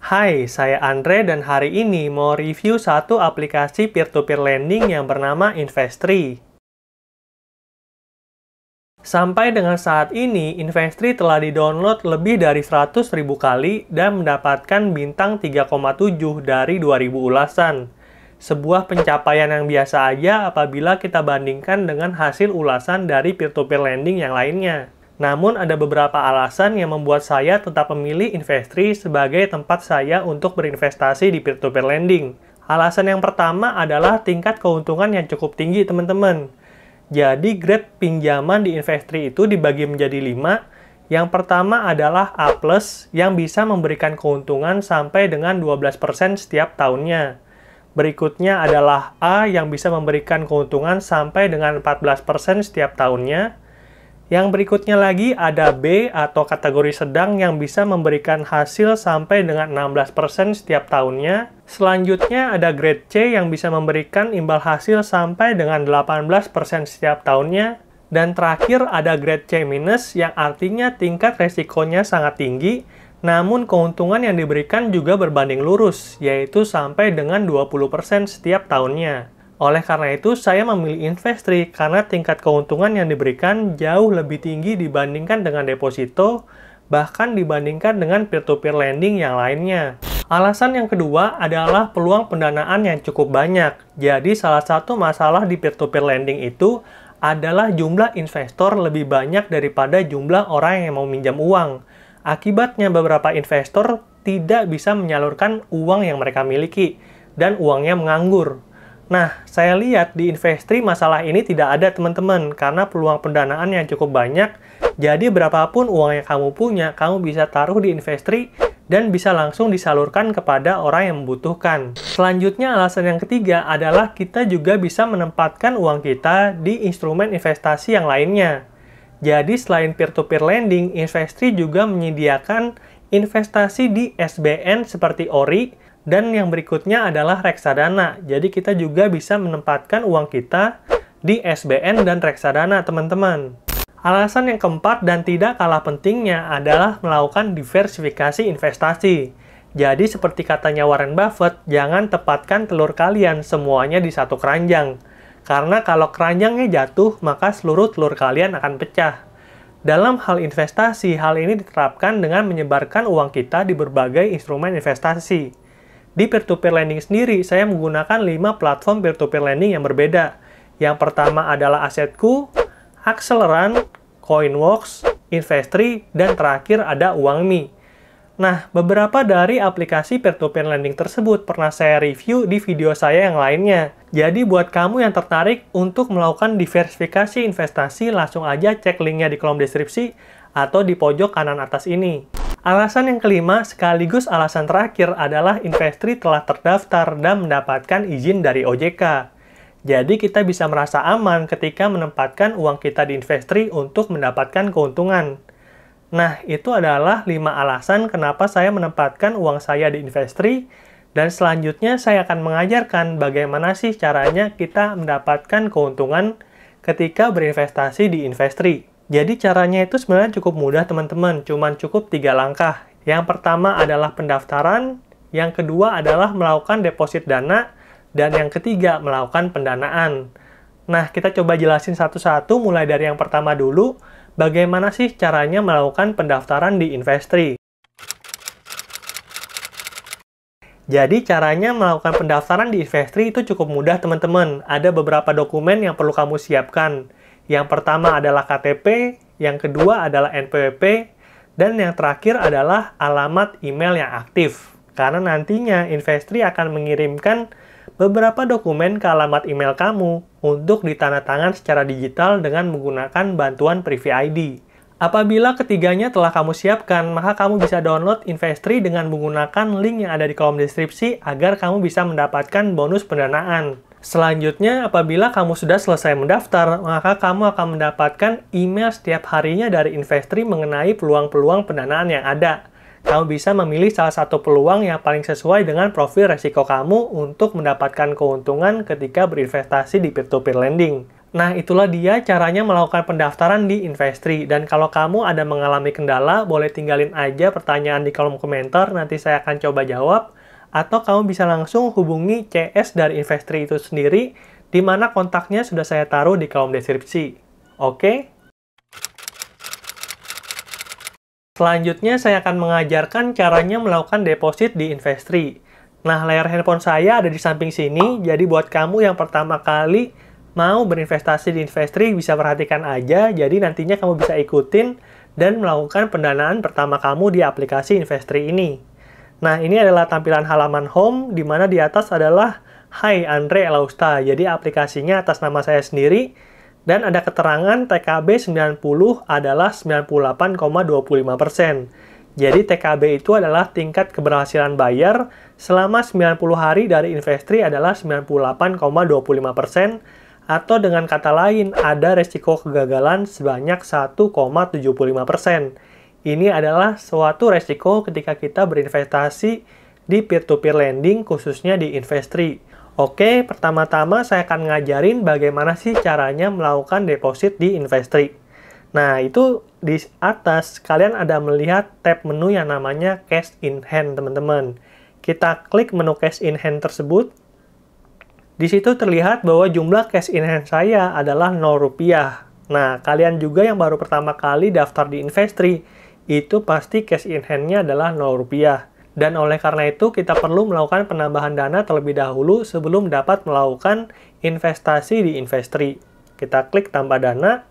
Hai, saya Andre dan hari ini mau review satu aplikasi peer-to-peer lending yang bernama Investree. Sampai dengan saat ini, Investree telah di-download lebih dari 100.000 kali dan mendapatkan bintang 3,7 dari 2.000 ulasan. Sebuah pencapaian yang biasa aja apabila kita bandingkan dengan hasil ulasan dari peer-to-peer lending yang lainnya. Namun ada beberapa alasan yang membuat saya tetap memilih Investree sebagai tempat saya untuk berinvestasi di peer-to-peer lending. Alasan yang pertama adalah tingkat keuntungan yang cukup tinggi, teman-teman. Jadi grade pinjaman di Investree itu dibagi menjadi 5. Yang pertama adalah A+, yang bisa memberikan keuntungan sampai dengan 12% setiap tahunnya. Berikutnya adalah A yang bisa memberikan keuntungan sampai dengan 14% setiap tahunnya. Yang berikutnya lagi ada B atau kategori sedang yang bisa memberikan hasil sampai dengan 16% setiap tahunnya. Selanjutnya ada grade C yang bisa memberikan imbal hasil sampai dengan 18% setiap tahunnya. Dan terakhir ada grade C- yang artinya tingkat resikonya sangat tinggi, namun keuntungan yang diberikan juga berbanding lurus, yaitu sampai dengan 20% setiap tahunnya. Oleh karena itu, saya memilih Investree karena tingkat keuntungan yang diberikan jauh lebih tinggi dibandingkan dengan deposito, bahkan dibandingkan dengan peer-to-peer lending yang lainnya. Alasan yang kedua adalah peluang pendanaan yang cukup banyak. Jadi, salah satu masalah di peer-to-peer lending itu adalah jumlah investor lebih banyak daripada jumlah orang yang mau minjam uang. Akibatnya, beberapa investor tidak bisa menyalurkan uang yang mereka miliki, dan uangnya menganggur. Nah, saya lihat di Investree masalah ini tidak ada, teman-teman, karena peluang pendanaan yang cukup banyak. Jadi, berapapun uang yang kamu punya, kamu bisa taruh di Investree dan bisa langsung disalurkan kepada orang yang membutuhkan. Selanjutnya, alasan yang ketiga adalah kita juga bisa menempatkan uang kita di instrumen investasi yang lainnya. Jadi, selain peer-to-peer lending, Investree juga menyediakan investasi di SBN seperti ORI, dan yang berikutnya adalah reksadana. Jadi kita juga bisa menempatkan uang kita di SBN dan reksadana, teman-teman. Alasan yang keempat dan tidak kalah pentingnya adalah melakukan diversifikasi investasi. Jadi seperti katanya Warren Buffett, jangan tepatkan telur kalian semuanya di satu keranjang. Karena kalau keranjangnya jatuh, maka seluruh telur kalian akan pecah. Dalam hal investasi, hal ini diterapkan dengan menyebarkan uang kita di berbagai instrumen investasi. Di peer-to-peer lending sendiri, saya menggunakan 5 platform peer-to-peer lending yang berbeda. Yang pertama adalah Asetku, Acceleran, Coinworks, Investree, dan terakhir ada Uangmi. Nah, beberapa dari aplikasi peer-to-peer lending tersebut pernah saya review di video saya yang lainnya. Jadi buat kamu yang tertarik untuk melakukan diversifikasi investasi, langsung aja cek linknya di kolom deskripsi atau di pojok kanan atas ini. Alasan yang kelima, sekaligus alasan terakhir adalah Investree telah terdaftar dan mendapatkan izin dari OJK. Jadi kita bisa merasa aman ketika menempatkan uang kita di Investree untuk mendapatkan keuntungan. Nah, itu adalah 5 alasan kenapa saya menempatkan uang saya di Investree, dan selanjutnya saya akan mengajarkan bagaimana sih caranya kita mendapatkan keuntungan ketika berinvestasi di Investree. Jadi caranya itu sebenarnya cukup mudah, teman-teman, cuman cukup 3 langkah. Yang pertama adalah pendaftaran, yang kedua adalah melakukan deposit dana, dan yang ketiga melakukan pendanaan. Nah, kita coba jelasin satu-satu mulai dari yang pertama dulu, bagaimana sih caranya melakukan pendaftaran di Investree. Jadi caranya melakukan pendaftaran di Investree itu cukup mudah, teman-teman. Ada beberapa dokumen yang perlu kamu siapkan. Yang pertama adalah KTP, yang kedua adalah NPWP, dan yang terakhir adalah alamat email yang aktif. Karena nantinya Investree akan mengirimkan beberapa dokumen ke alamat email kamu untuk ditandatangan secara digital dengan menggunakan bantuan Privy ID. Apabila ketiganya telah kamu siapkan, maka kamu bisa download Investree dengan menggunakan link yang ada di kolom deskripsi agar kamu bisa mendapatkan bonus pendanaan. Selanjutnya, apabila kamu sudah selesai mendaftar, maka kamu akan mendapatkan email setiap harinya dari Investree mengenai peluang-peluang pendanaan yang ada. Kamu bisa memilih salah satu peluang yang paling sesuai dengan profil resiko kamu untuk mendapatkan keuntungan ketika berinvestasi di peer-to-peer lending. Nah, itulah dia caranya melakukan pendaftaran di Investri. Dan kalau kamu ada mengalami kendala, boleh tinggalin aja pertanyaan di kolom komentar, nanti saya akan coba jawab. Atau kamu bisa langsung hubungi CS dari Investri itu sendiri, di mana kontaknya sudah saya taruh di kolom deskripsi. Oke? Selanjutnya, saya akan mengajarkan caranya melakukan deposit di Investri. Nah, layar handphone saya ada di samping sini, jadi buat kamu yang pertama kali mau berinvestasi di Investri, bisa perhatikan aja, jadi nantinya kamu bisa ikutin dan melakukan pendanaan pertama kamu di aplikasi Investri ini. Nah, ini adalah tampilan halaman home, di mana di atas adalah Hai Andre Elausta, jadi aplikasinya atas nama saya sendiri, dan ada keterangan TKB 90 adalah 98,25%. Jadi TKB itu adalah tingkat keberhasilan bayar selama 90 hari dari Investri adalah 98,25%, atau dengan kata lain, ada resiko kegagalan sebanyak 1,75%. Ini adalah suatu resiko ketika kita berinvestasi di peer-to-peer lending, khususnya di Investri. Oke, pertama-tama saya akan ngajarin bagaimana sih caranya melakukan deposit di Investri. Nah, itu di atas kalian ada melihat tab menu yang namanya Cash in Hand, teman-teman. Kita klik menu Cash in Hand tersebut. Di situ terlihat bahwa jumlah cash in hand saya adalah Rp0. Nah, kalian juga yang baru pertama kali daftar di Investri, itu pasti cash in hand-nya adalah Rp0. Dan oleh karena itu, kita perlu melakukan penambahan dana terlebih dahulu sebelum dapat melakukan investasi di Investri. Kita klik tambah dana.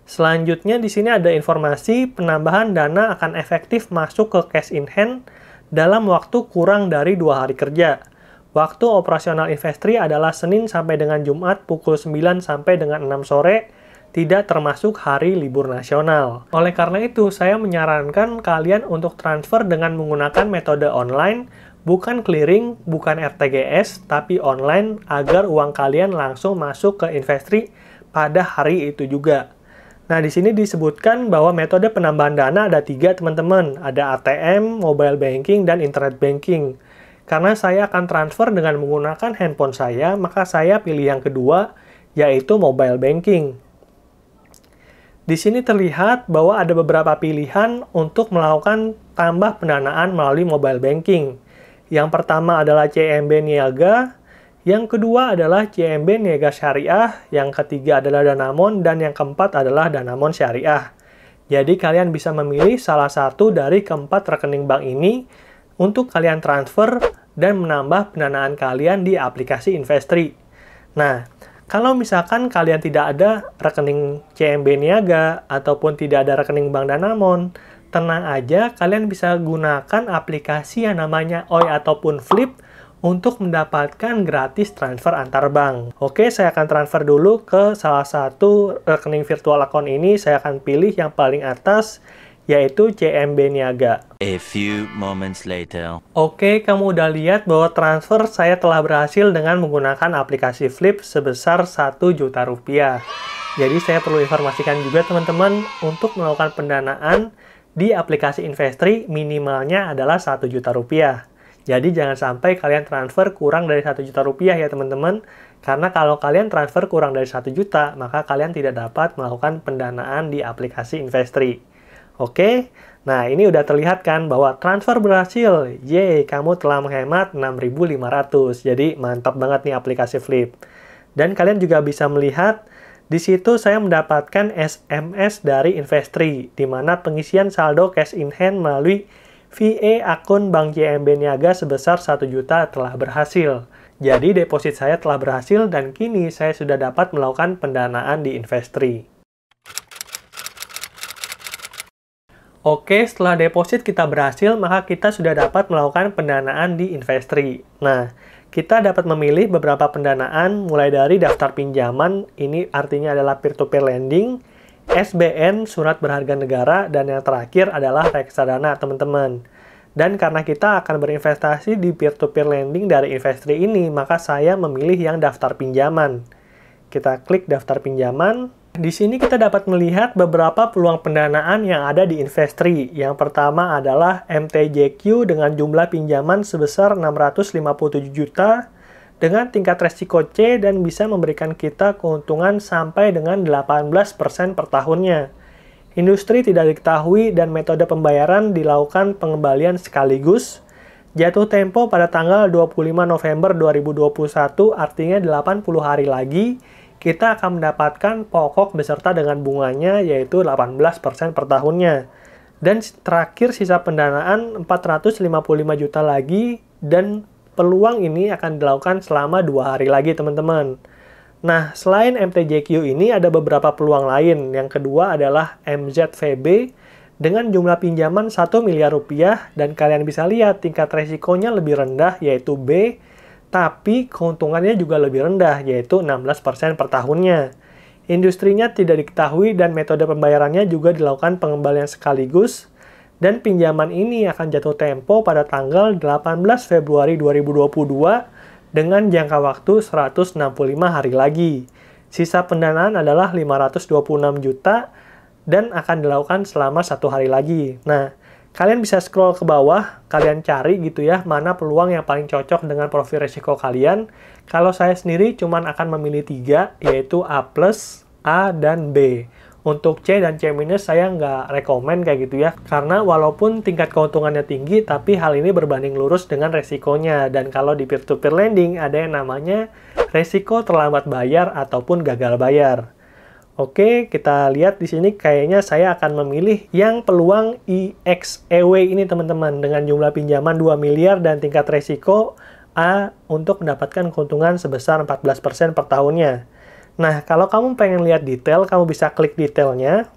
Selanjutnya, di sini ada informasi penambahan dana akan efektif masuk ke cash in hand dalam waktu kurang dari 2 hari kerja. Waktu operasional Investri adalah Senin sampai dengan Jumat pukul 9 sampai dengan 6 sore, tidak termasuk hari libur nasional. Oleh karena itu, saya menyarankan kalian untuk transfer dengan menggunakan metode online, bukan clearing, bukan RTGS, tapi online agar uang kalian langsung masuk ke Investri pada hari itu juga. Nah, di sini disebutkan bahwa metode penambahan dana ada 3, teman-teman. Ada ATM, mobile banking, dan internet banking. Karena saya akan transfer dengan menggunakan handphone saya, maka saya pilih yang kedua, yaitu mobile banking. Di sini terlihat bahwa ada beberapa pilihan untuk melakukan tambah pendanaan melalui mobile banking. Yang pertama adalah CIMB Niaga, yang kedua adalah CIMB Niaga Syariah, yang ketiga adalah Danamon, dan yang keempat adalah Danamon Syariah. Jadi kalian bisa memilih salah satu dari keempat rekening bank ini untuk kalian transfer dan menambah pendanaan kalian di aplikasi Investri. Nah, kalau misalkan kalian tidak ada rekening CIMB Niaga ataupun tidak ada rekening Bank Danamon, tenang aja, kalian bisa gunakan aplikasi yang namanya OI ataupun Flip untuk mendapatkan gratis transfer antar bank. Oke, saya akan transfer dulu ke salah satu rekening virtual account ini. Saya akan pilih yang paling atas, yaitu CIMB Niaga. A few moments later. Oke, kamu udah lihat bahwa transfer saya telah berhasil dengan menggunakan aplikasi Flip sebesar Rp1.000.000. Jadi saya perlu informasikan juga teman-teman, untuk melakukan pendanaan di aplikasi Investri minimalnya adalah Rp1.000.000. Jadi jangan sampai kalian transfer kurang dari Rp1.000.000 ya teman-teman. Karena kalau kalian transfer kurang dari 1 juta, maka kalian tidak dapat melakukan pendanaan di aplikasi Investri. Oke, nah ini udah terlihat kan bahwa transfer berhasil. Yeay, kamu telah menghemat 6.500. Jadi mantap banget nih aplikasi Flip. Dan kalian juga bisa melihat di situ saya mendapatkan SMS dari Investri, di mana pengisian saldo cash in hand melalui VA akun Bank CIMB Niaga sebesar 1 juta telah berhasil. Jadi deposit saya telah berhasil dan kini saya sudah dapat melakukan pendanaan di Investri. Oke, setelah deposit kita berhasil, maka kita sudah dapat melakukan pendanaan di Investri. Nah, kita dapat memilih beberapa pendanaan mulai dari daftar pinjaman, ini artinya adalah peer-to-peer lending, SBN, surat berharga negara, dan yang terakhir adalah reksadana, teman-teman. Dan karena kita akan berinvestasi di peer-to-peer lending dari Investri ini, maka saya memilih yang daftar pinjaman. Kita klik daftar pinjaman. Di sini kita dapat melihat beberapa peluang pendanaan yang ada di Investri. Yang pertama adalah MTJQ dengan jumlah pinjaman sebesar 657 juta dengan tingkat resiko C dan bisa memberikan kita keuntungan sampai dengan 18% per tahunnya. Industri tidak diketahui dan metode pembayaran dilakukan pengembalian sekaligus. Jatuh tempo pada tanggal 25 November 2021, artinya 80 hari lagi, kita akan mendapatkan pokok beserta dengan bunganya yaitu 18% per tahunnya. Dan terakhir sisa pendanaan 455 juta lagi dan peluang ini akan dilakukan selama 2 hari lagi, teman-teman. Nah, selain MTJQ ini ada beberapa peluang lain. Yang kedua adalah MZVB dengan jumlah pinjaman 1 miliar rupiah dan kalian bisa lihat tingkat resikonya lebih rendah yaitu B, tapi keuntungannya juga lebih rendah yaitu 16% per tahunnya. Industrinya tidak diketahui dan metode pembayarannya juga dilakukan pengembalian sekaligus. Dan pinjaman ini akan jatuh tempo pada tanggal 18 Februari 2022 dengan jangka waktu 165 hari lagi. Sisa pendanaan adalah 526 juta dan akan dilakukan selama 1 hari lagi. Nah, kalian bisa scroll ke bawah, kalian cari gitu ya, mana peluang yang paling cocok dengan profil risiko kalian. Kalau saya sendiri cuman akan memilih 3, yaitu A+, A, dan B. Untuk C dan C- saya nggak rekomen kayak gitu ya, karena walaupun tingkat keuntungannya tinggi, tapi hal ini berbanding lurus dengan resikonya. Dan kalau di peer-to-peer lending, ada yang namanya resiko terlambat bayar ataupun gagal bayar. Oke, kita lihat di sini kayaknya saya akan memilih yang peluang IXEW ini teman-teman, dengan jumlah pinjaman 2 miliar dan tingkat resiko A untuk mendapatkan keuntungan sebesar 14% per tahunnya. Nah, kalau kamu pengen lihat detail, kamu bisa klik detailnya.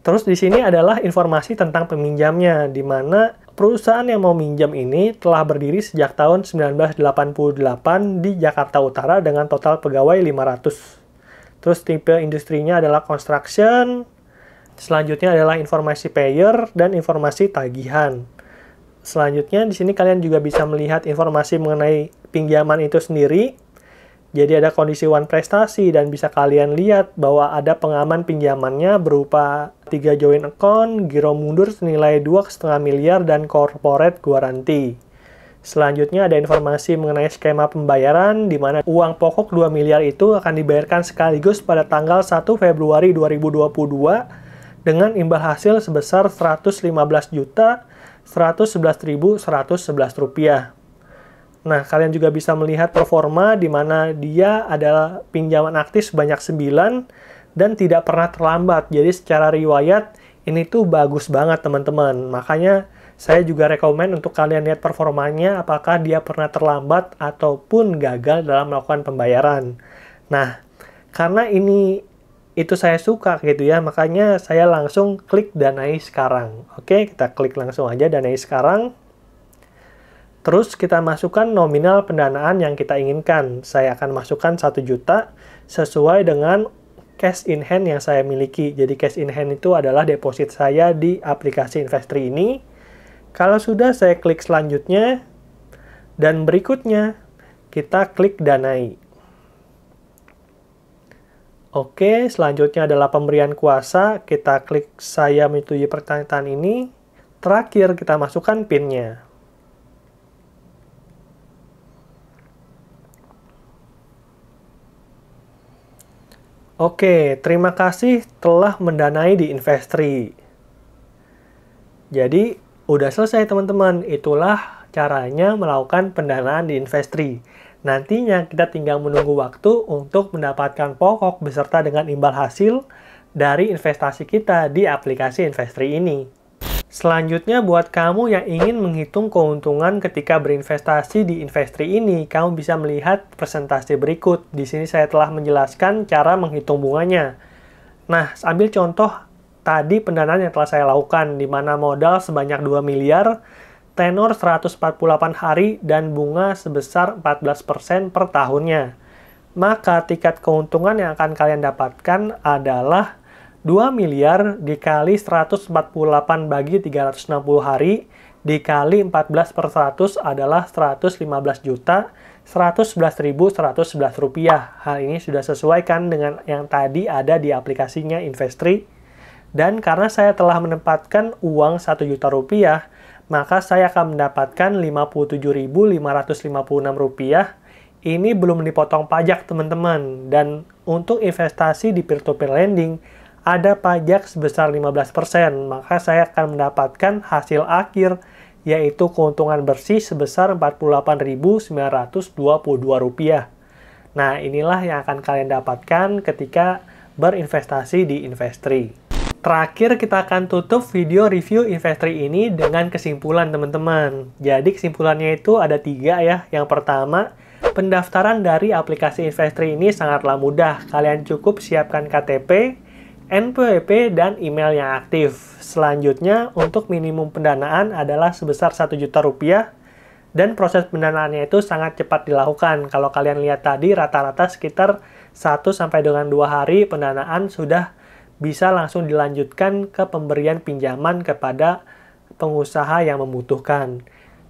Terus di sini adalah informasi tentang peminjamnya, di mana perusahaan yang mau minjam ini telah berdiri sejak tahun 1988 di Jakarta Utara dengan total pegawai 500. Terus tipe industrinya adalah construction. Selanjutnya adalah informasi payer dan informasi tagihan. Selanjutnya di sini kalian juga bisa melihat informasi mengenai pinjaman itu sendiri. Jadi ada kondisi one prestasi dan bisa kalian lihat bahwa ada pengaman pinjamannya berupa 3 joint account, giro mundur senilai 2,5 miliar, dan corporate guarantee. Selanjutnya ada informasi mengenai skema pembayaran di mana uang pokok 2 miliar itu akan dibayarkan sekaligus pada tanggal 1 Februari 2022 dengan imbal hasil sebesar 115.111.111 rupiah. Nah, kalian juga bisa melihat performa di mana dia adalah pinjaman aktif sebanyak 9 dan tidak pernah terlambat. Jadi secara riwayat ini tuh bagus banget teman-teman. Makanya saya juga rekomen untuk kalian lihat performanya apakah dia pernah terlambat ataupun gagal dalam melakukan pembayaran. Nah, karena ini itu saya suka gitu ya, makanya saya langsung klik danai sekarang. Oke, kita klik langsung aja danai sekarang. Terus kita masukkan nominal pendanaan yang kita inginkan. Saya akan masukkan 1 juta sesuai dengan cash in hand yang saya miliki. Jadi cash in hand itu adalah deposit saya di aplikasi Investree ini. Kalau sudah, saya klik selanjutnya. Dan berikutnya, kita klik danai. Oke, selanjutnya adalah pemberian kuasa. Kita klik saya menyetujui pernyataan ini. Terakhir, kita masukkan PIN-nya. Oke, terima kasih telah mendanai di Investree. Jadi, udah selesai teman-teman. Itulah caranya melakukan pendanaan di Investree. Nantinya kita tinggal menunggu waktu untuk mendapatkan pokok beserta dengan imbal hasil dari investasi kita di aplikasi Investree ini. Selanjutnya, buat kamu yang ingin menghitung keuntungan ketika berinvestasi di Investree ini, kamu bisa melihat presentasi berikut. Di sini saya telah menjelaskan cara menghitung bunganya. Nah, ambil contoh tadi pendanaan yang telah saya lakukan, di mana modal sebanyak 2 miliar, tenor 148 hari, dan bunga sebesar 14% per tahunnya. Maka tingkat keuntungan yang akan kalian dapatkan adalah 2 miliar dikali 148 bagi 360 hari dikali 14 per 100 adalah 115 juta 111.111 rupiah. Hal ini sudah sesuaikan dengan yang tadi ada di aplikasinya Investree. Dan karena saya telah menempatkan uang 1 juta rupiah, maka saya akan mendapatkan Rp57.556. Ini belum dipotong pajak, teman-teman. Dan untuk investasi di peer-to-peer lending, ada pajak sebesar 15%, maka saya akan mendapatkan hasil akhir, yaitu keuntungan bersih sebesar Rp48.922. Nah, inilah yang akan kalian dapatkan ketika berinvestasi di Investri. Terakhir, kita akan tutup video review Investri ini dengan kesimpulan, teman-teman. Jadi, kesimpulannya itu ada 3 ya. Yang pertama, pendaftaran dari aplikasi Investri ini sangatlah mudah. Kalian cukup siapkan KTP, NPWP, dan email yang aktif. Selanjutnya, untuk minimum pendanaan adalah sebesar Rp1 juta, dan proses pendanaannya itu sangat cepat dilakukan. Kalau kalian lihat tadi, rata-rata sekitar 1 sampai dengan 2 hari pendanaan sudah bisa langsung dilanjutkan ke pemberian pinjaman kepada pengusaha yang membutuhkan.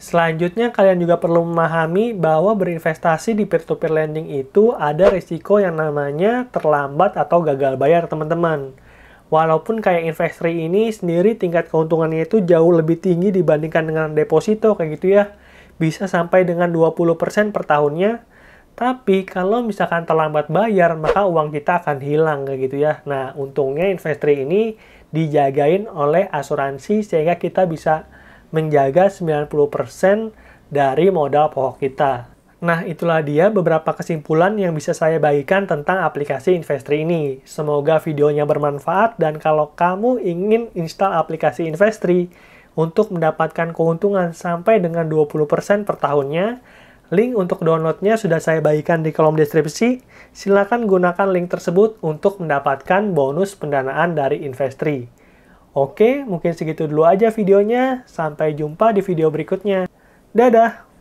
Selanjutnya, kalian juga perlu memahami bahwa berinvestasi di peer-to-peer lending itu ada risiko yang namanya terlambat atau gagal bayar, teman-teman. Walaupun kayak Investri ini sendiri tingkat keuntungannya itu jauh lebih tinggi dibandingkan dengan deposito kayak gitu ya. Bisa sampai dengan 20% per tahunnya. Tapi kalau misalkan terlambat bayar, maka uang kita akan hilang kayak gitu ya. Nah, untungnya Investri ini dijagain oleh asuransi sehingga kita bisa menjaga 90% dari modal pokok kita. Nah, itulah dia beberapa kesimpulan yang bisa saya bagikan tentang aplikasi Investri ini. Semoga videonya bermanfaat, dan kalau kamu ingin install aplikasi Investri untuk mendapatkan keuntungan sampai dengan 20% per tahunnya, link untuk downloadnya sudah saya bagikan di kolom deskripsi. Silakan gunakan link tersebut untuk mendapatkan bonus pendanaan dari Investri. Oke, mungkin segitu dulu aja videonya. Sampai jumpa di video berikutnya. Dadah!